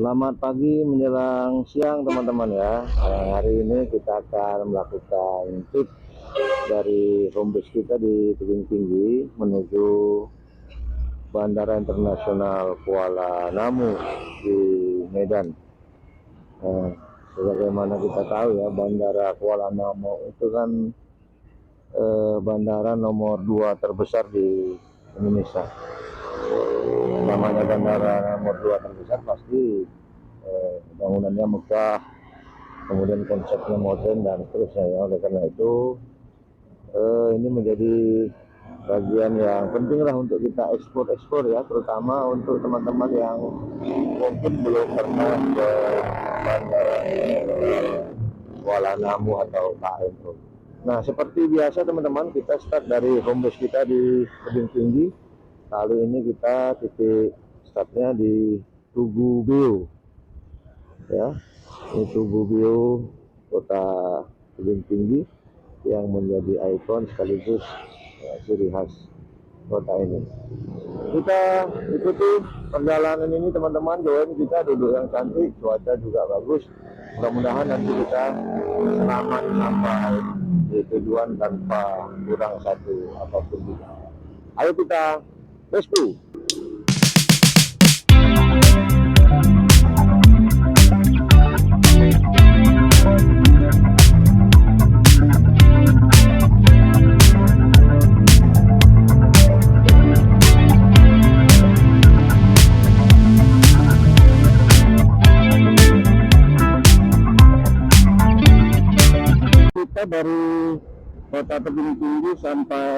Selamat pagi menjelang siang teman-teman ya. Hari ini kita akan melakukan trip dari home base kita di Tebing Tinggi menuju Bandara Internasional Kuala Namu di Medan. Sebagaimana kita tahu ya, Bandara Kuala Namu itu kan bandara nomor 2 terbesar di Indonesia. Namanya bandara nomor 2 terbesar pasti bangunannya megah, kemudian konsepnya modern dan seterusnya ya. Oleh karena itu ini menjadi bagian yang penting lah untuk kita ekspor ya, terutama untuk teman-teman yang mungkin belum pernah ke Bandara Kuala Namu atau KMO. Nah, seperti biasa teman-teman, kita start dari home base kita di Tebing Tinggi. Kali ini kita titik startnya di Tugu Bio ya. Ini Tugu Bio, kota Tebing Tinggi yang menjadi ikon sekaligus ciri khas kota ini. Kita ikuti perjalanan ini teman-teman, join kita, duduk yang cantik, cuaca juga bagus. Mudah-mudahan nanti kita selamat sampai di tujuan tanpa kurang satu apapun juga. Ayo kita, let's go. Dari kota Tebing Tinggi sampai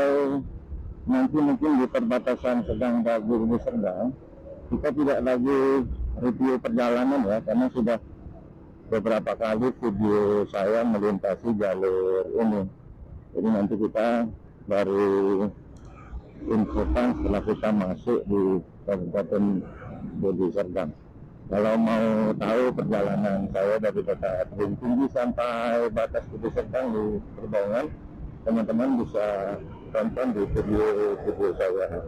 nanti mungkin di perbatasan Sedang Dagu Deli Serdang, kita tidak lagi review perjalanan ya, karena sudah beberapa kali video saya melintasi jalur ini. Jadi nanti kita baru infokan setelah kita masuk di Kabupaten Deli Serdang. Kalau mau tahu perjalanan saya dari kota Tebing Tinggi sampai batas Deli Serdang di Perbongan, teman-teman bisa tonton di video saya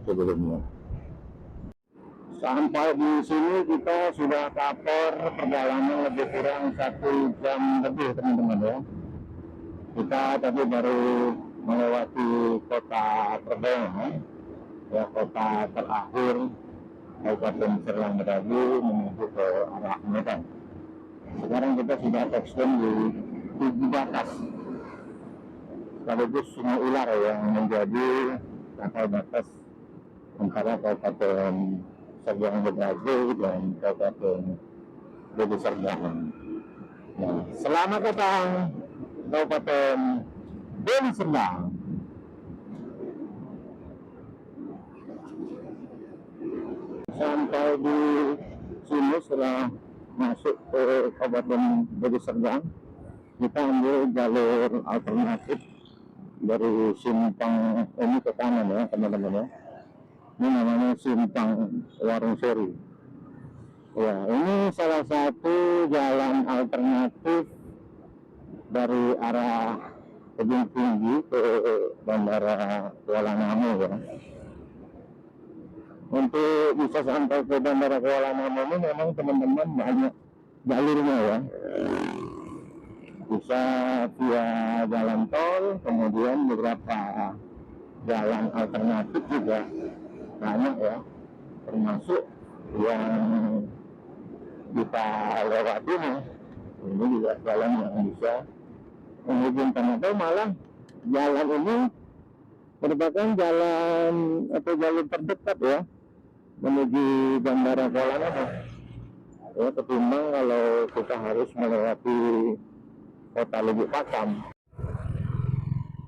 sebelumnya. Sampai di sini kita sudah cover perjalanan lebih kurang 1 jam lebih teman-teman ya. Kita tadi baru melewati kota Perbongan ya, kota terakhir Kabupaten Serang Bedagu menuju ke arah Medan. Sekarang kita sudah touchdown di Tugu Batas, sekaligus Sungai Ular yang menjadi pangkal batas antara Kabupaten Serang Bedagu dan Kabupaten Deli Serdang. Nah, selamat datang Kabupaten Deli Serdang. Sampai di sini setelah masuk ke Kabupaten Deli Serdang, kita ambil jalur alternatif dari simpang ini ke kanan ya teman-teman ya. Ini namanya simpang Warung Seri ya. Ini salah satu jalan alternatif dari arah Tebing Tinggi ke Bandara Kuala Namu ya. Untuk bisa sampai ke Bandara Kuala Namu ini memang teman-teman banyak jalurnya ya. Bisa via jalan tol, kemudian beberapa jalan alternatif juga banyak ya, termasuk yang kita lewati nih. Ini juga jalan yang bisa menghubungkan, atau malah jalan ini merupakan jalan atau jalur terdekat ya menuju Bandara Kuala Namu ya, ketimbang kalau kita harus melewati Kota Lubuk Pakam.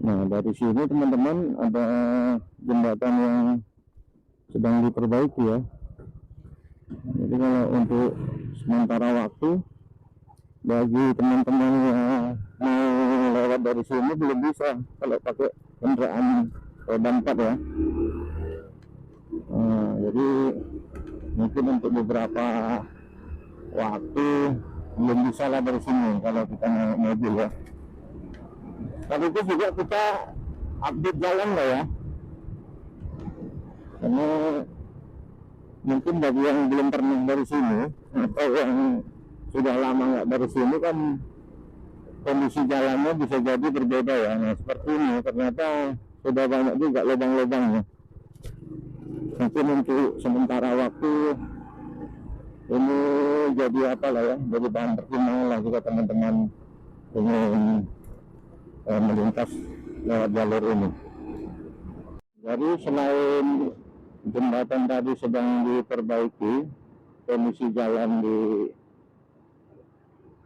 Nah, dari sini teman-teman ada jembatan yang sedang diperbaiki ya. Jadi kalau untuk sementara waktu bagi teman-teman yang mau lewat dari sini belum bisa kalau pakai kendaraan roda 4 ya. Jadi mungkin untuk beberapa waktu belum bisa lah dari sini kalau kita naik mobil ya. Tapi itu juga kita update jalan lah ya, karena mungkin bagi yang belum pernah dari sini atau yang sudah lama nggak dari sini kan kondisi jalannya bisa jadi berbeda ya. Nah seperti ini ternyata sudah banyak juga lubang-lubangnya. Mungkin untuk sementara waktu ini jadi apa lah ya, jadi bahan pertimbangan lah juga teman-teman ingin melintas lewat jalur ini. Jadi selain jembatan tadi sedang diperbaiki, kondisi jalan di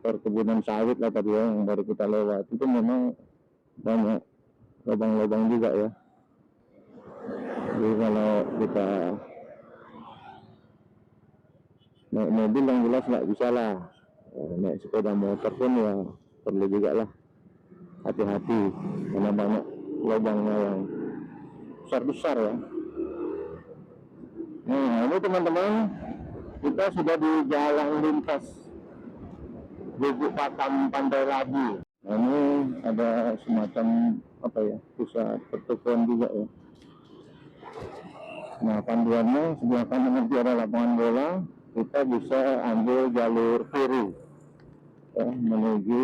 perkebunan sawit lah tadi ya, yang baru kita lewat itu memang banyak lubang-lubang juga ya. Jadi kalau kita naik mobil yang jelas nggak bisa lah, naik sepeda motor pun ya perlu juga lah hati-hati karena banyak lubangnya yang besar-besar ya. Nah ini teman-teman, kita sudah di jalan lintas Gubuk Pakam Pantai Labu. Nah, ini ada semacam apa ya, pusat pertukuan juga ya. Nah panduannya sebelah kanan nanti ada lapangan bola, kita bisa ambil jalur kiri ya, menuju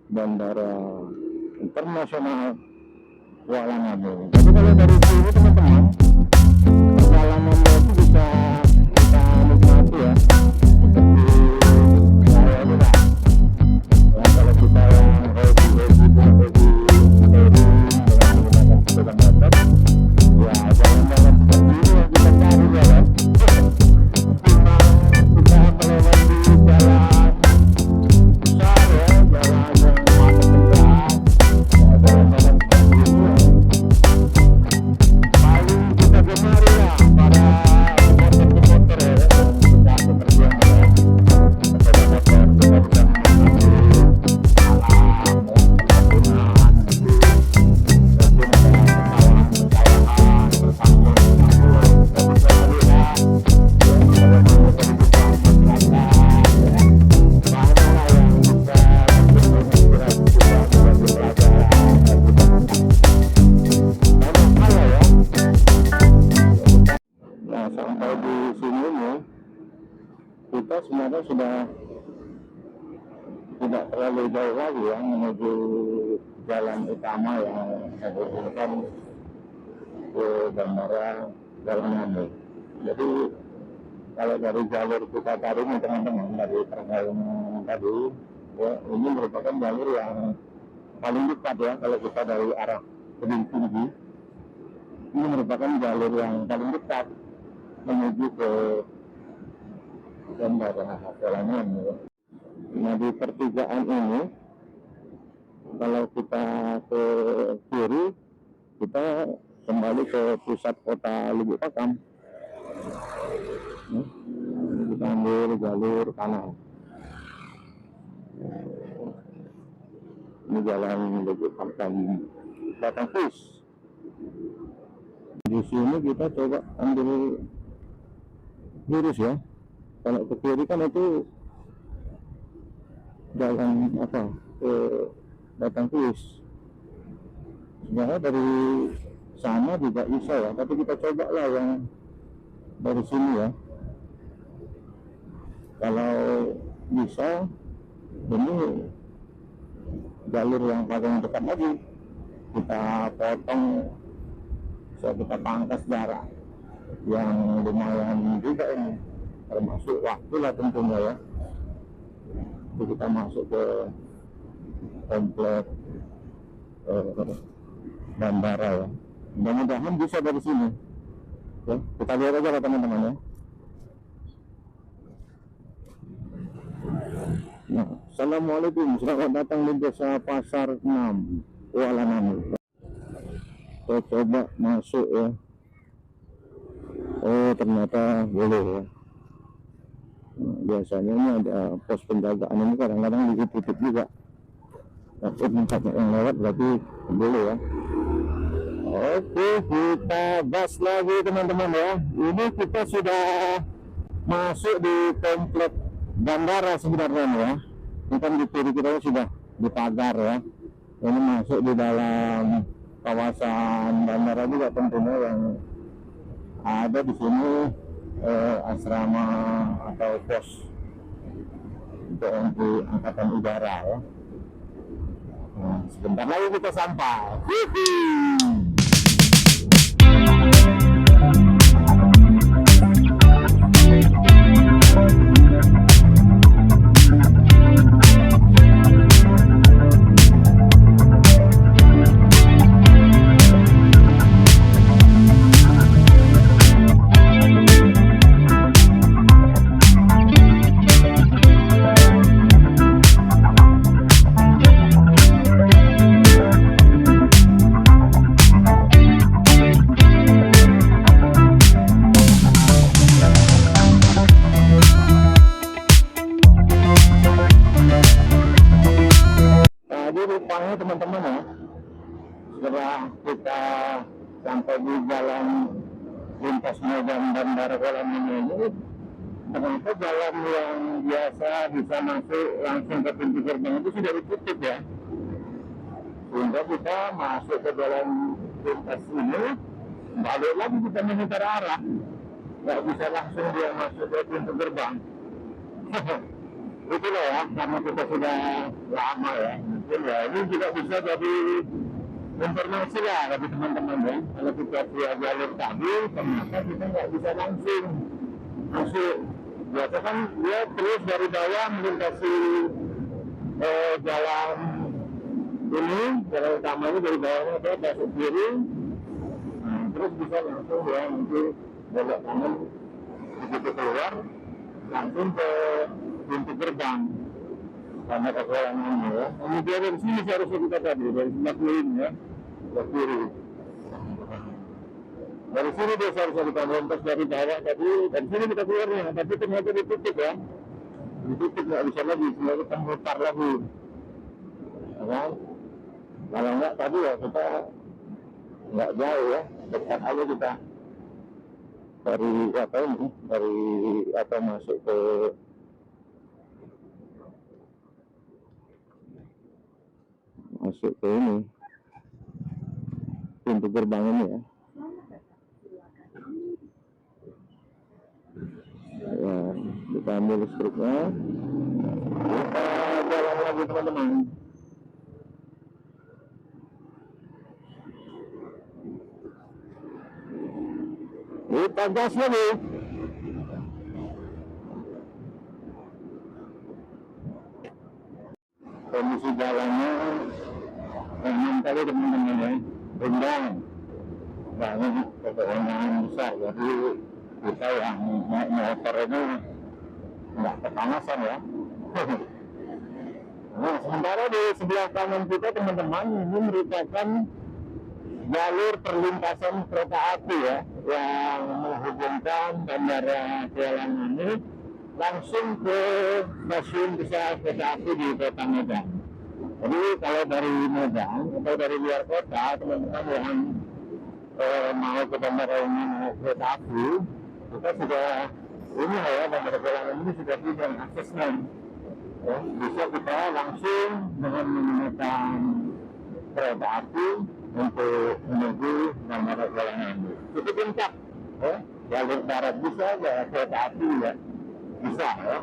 Bandara Internasional Kuala Namu. Jadi kalau dari sini teman-teman, perjalanannya itu bisa kita nikmati ya, seperti saya juga ya, kalau kita yang hobi dengan menggunakan sepeda motor ya, jalan-jalan seperti ini yang kita cari jalan kita melewati jalan besar ya, jalan yang padat tegak ya, jalan-jalan seperti ini paling kita gemari lah para supporter ya, yang sudah bepergian ya, sepeda motor kita bisa menikmati alam ya, perkebunan mungkin ada pesawahan bersambung kita bisa melihat ya, bagaimana kehidupan masyarakat ya, banyak lah yang bisa memberikan inspirasi kita sebagai pelajaran dan juga banyak hal ya. Nah sampai di sini nih kita sebenarnya sudah tidak terlalu jauh lagi ya menuju jalan utama yang menghubungkan ke Bandara Kuala Namu. Jadi kalau dari jalur kita tadi nih teman-teman, dari perjalanan tadi ya, ini merupakan jalur yang paling dekat ya. Kalau kita dari arah Tebing Tinggi, ini merupakan jalur yang paling dekat menuju ke Bandara Kuala Namu. Nah di pertigaan ini kalau kita ke kiri, kita kembali ke pusat kota Lubuk Pakam. Kita ambil jalur kanan. Ini jalan Lubuk Pakam Batang Kus. Di sini kita coba ambil lurus ya. Kalau ke kiri kan itu jalan apa, ke Batang Kus. Sebenarnya dari sana juga bisa ya, tapi kita coba lah yang dari sini ya. Kalau bisa, ini jalur yang paling dekat lagi kita potong, bisa kita pangkas jarak yang lumayan juga ini, termasuk waktu lah tentunya ya. Jadi kita masuk ke komplek bandara ya. Mudah-mudahan bisa dari sini ya, kita lihat aja lah teman-teman ya. Nah, assalamualaikum, selamat datang di desa Pasar 6 Kuala Namu. Kita coba masuk ya. Oh ternyata boleh ya. Nah, biasanya ini ada pos penjagaan, ini kadang-kadang ditutup juga. Takut banyak yang lewat, berarti boleh ya. Oke, kita gas lagi teman-teman ya. Ini kita sudah masuk di komplek bandara sebenarnya ya. Ini kan di kiri kita sudah di pagar ya. Ini masuk di dalam kawasan bandara juga tentunya yang ada di sini. asrama atau pos untuk angkatan udara ya. Nah, sebentar lagi kita sampai. Jadi rupanya teman-teman ya, setelah kita sampai di jalan lintas Medan Bandara Kuala Namu ini, ternyata jalan yang biasa bisa masuk langsung ke pintu gerbang itu sudah ditutup ya. Sehingga kita masuk ke jalan lintas ini, balik lagi kita memutar arah, nggak bisa langsung dia masuk ke pintu gerbang. Itulah ya, karena kita sudah lama ya, mungkin ya ini juga bisa jadi informasi lah bagi teman-teman ya. Kalau kita via jalur tadi, ternyata kita nggak bisa langsung masuk. Biasa kan dia terus dari bawah melintasi jalan ini, jalan utamanya dari bawahnya ke masuk kiri, nah, terus bisa langsung ya nanti belok kanan begitu keluar langsung ke pintu gerbang karena kekurangan ya. Kemudian dari sini seharusnya kita tadi dari sebelah kiri ya, sebelah kiri. Dari sini dia seharusnya kita lontas dari bawah tadi, dari sini kita keluarnya, tapi ternyata ditutup ya. Ditutup nggak bisa lagi, semua kita mutar lagi. Ya kan? Kalau nggak tadi ya kita nggak jauh ya, dekat aja kita dari apa ini, dari apa masuk ke ini pintu gerbang ini ya. Ya, kita ambil listriknya, kita jalan lagi teman-teman. Kita gas lagi. Kondisi jalannya memang tadi teman-teman ya, rindang banget, keterangan besar, jadi kita yang naik motor ini nggak kepanasan ya. Nah, sementara di sebelah kanan kita teman-teman ini merupakan jalur perlintasan kereta api ya, yang menghubungkan Bandara Kuala Namu langsung ke stasiun besar kereta api di Kota Medan. Jadi kalau dari Medan atau dari luar kota teman-teman yang mau ke bandara ini naik kereta api, kita sudah ini ya, Bandara Kuala Namu ini sudah punya aksesnya. Ya, bisa kita langsung dengan menggunakan kereta api untuk menuju Bandara Kuala Namu. Cukup lengkap ya, jalur darat bisa ya, kereta api ya bisa ya.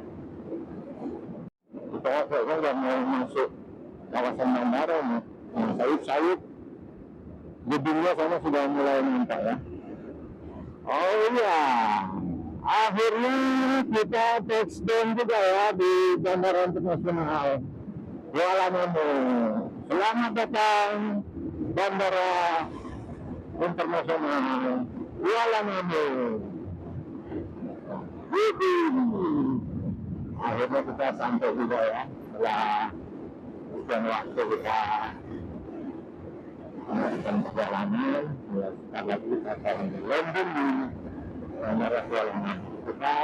Kita kayaknya udah mau masuk kawasan bandara nih. Nah, sayup-sayup gedungnya sana sudah mulai nampak ya. Oh iya, akhirnya kita touchdown juga ya di Bandara Internasional Kuala Namu. Selamat datang Bandara Internasional Kuala Namu. Akhirnya kita sampai juga ya, setelah sekian waktu kita melakukan perjalanan. Sekarang kita akan landing di Bandara Kuala Namu. Kita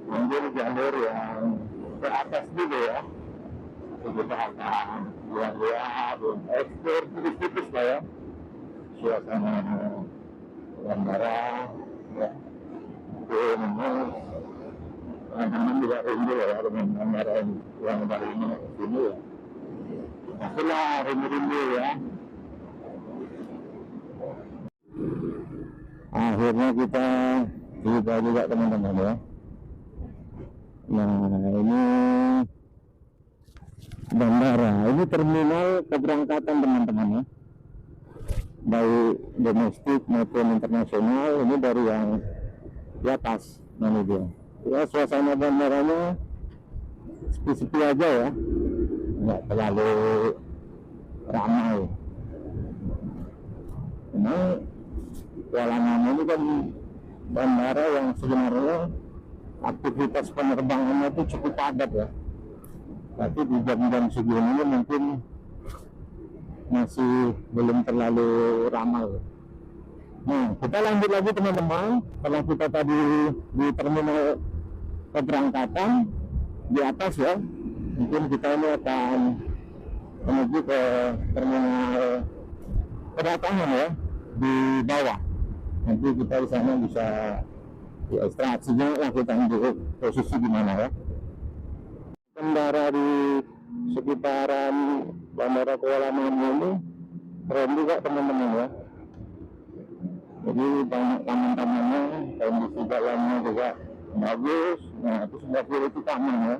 ambil jalur yang ke atas dulu ya. Kita akan lihat ekspor tipis-tipis lah ya suasana bandara ya. Teman-teman juga rindu ya dengan bandara yang baru ini sini ya. Pastilah rindu-rindu ya. Akhirnya kita Juga juga teman-teman ya. Nah ini bandara, ini terminal keberangkatan teman-teman ya, baik domestik maupun internasional. Ini dari yang di atas. Nah ini dia ya, suasana bandaranya sepi-sepi aja ya, nggak terlalu ramai. Ini Kuala Namu ini kan bandara yang sebenarnya aktivitas penerbangannya itu cukup padat ya, tapi di jam-jam segini mungkin masih belum terlalu ramai. Nah kita lanjut lagi teman-teman, setelah kita tadi di terminal keberangkatan di atas ya, mungkin kita ini akan menuju ke terminal kedatangan ya di bawah. Nanti kita di sana bisa ya istirahat sejenak lah, kita untuk posisi di mana ya. Bandara di sekitaran Bandara Kuala Namu ini keren juga teman-teman ya. Jadi banyak taman-tamannya, kondisi jalannya juga bagus. Nah itu sebelah kiri itu taman ya.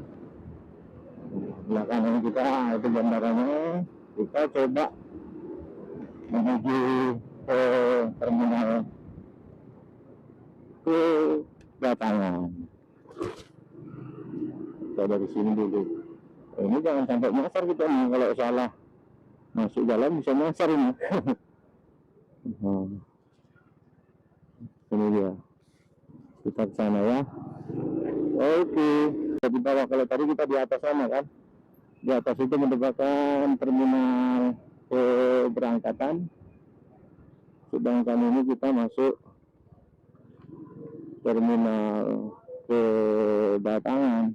Belakang kita itu bandaranya. Kita coba menuju ke terminal kedatangan. Kita dari sini dulu. Ini jangan sampai nyasar kita nih, kalau salah masuk jalan bisa nyasar ini. Ini dia, kita ke sana ya. Oke, di bawah. Kalau tadi kita di atas sana kan, di atas itu merupakan terminal keberangkatan, sedangkan ini kita masuk terminal kedatangan.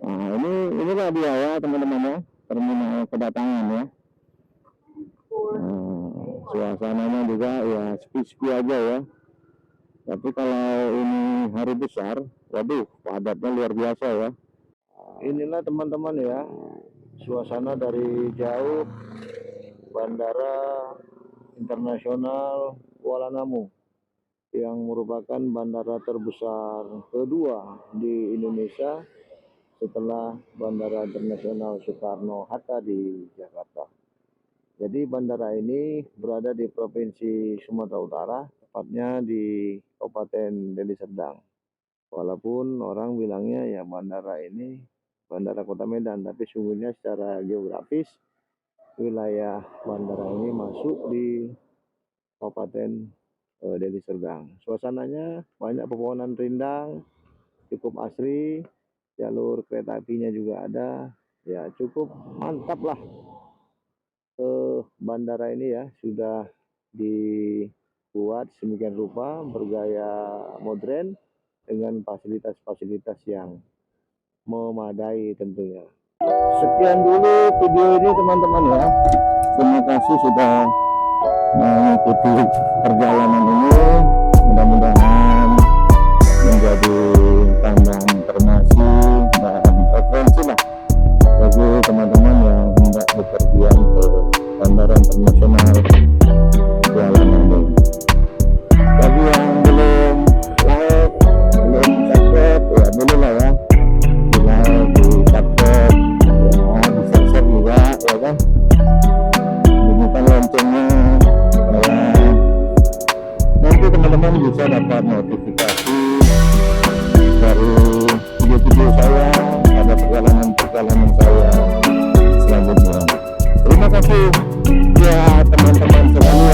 Nah inilah dia ya teman-teman ya, terminal kedatangan ya. Suasananya juga ya sepi-sepi aja ya. Tapi kalau ini hari besar, waduh padatnya luar biasa ya. Inilah teman-teman ya, suasana dari jauh Bandara Internasional Kuala Namu, yang merupakan bandara terbesar kedua di Indonesia setelah Bandara Internasional Soekarno-Hatta di Jakarta. Jadi bandara ini berada di Provinsi Sumatera Utara, tepatnya di Kabupaten Deli Serdang. Walaupun orang bilangnya ya bandara ini bandara Kota Medan, tapi sungguhnya secara geografis wilayah bandara ini masuk di Kabupaten Deli Serdang. Suasananya banyak pepohonan rindang, cukup asri, jalur kereta apinya juga ada, ya cukup mantap lah. Bandara ini ya sudah dibuat sedemikian rupa, bergaya modern dengan fasilitas-fasilitas yang memadai tentunya. Sekian dulu video ini teman-teman ya. Terima kasih sudah mengikuti perjalanan ini. Mudah-mudahan menjadi tambahan informasi dan referensi lah bagi teman-teman yang hendak bepergian ke Bandara Internasional Kuala Namu. Bagi yang belum like, belum subscribe, ya boleh lah ya, di like, di subscribe, ya di share juga ya kan, bunyikan loncengnya ya, nanti teman-teman bisa dapat notifikasi dari video-video saya, ada perjalanan saya selanjutnya. Terima kasih ya teman-teman sekalian.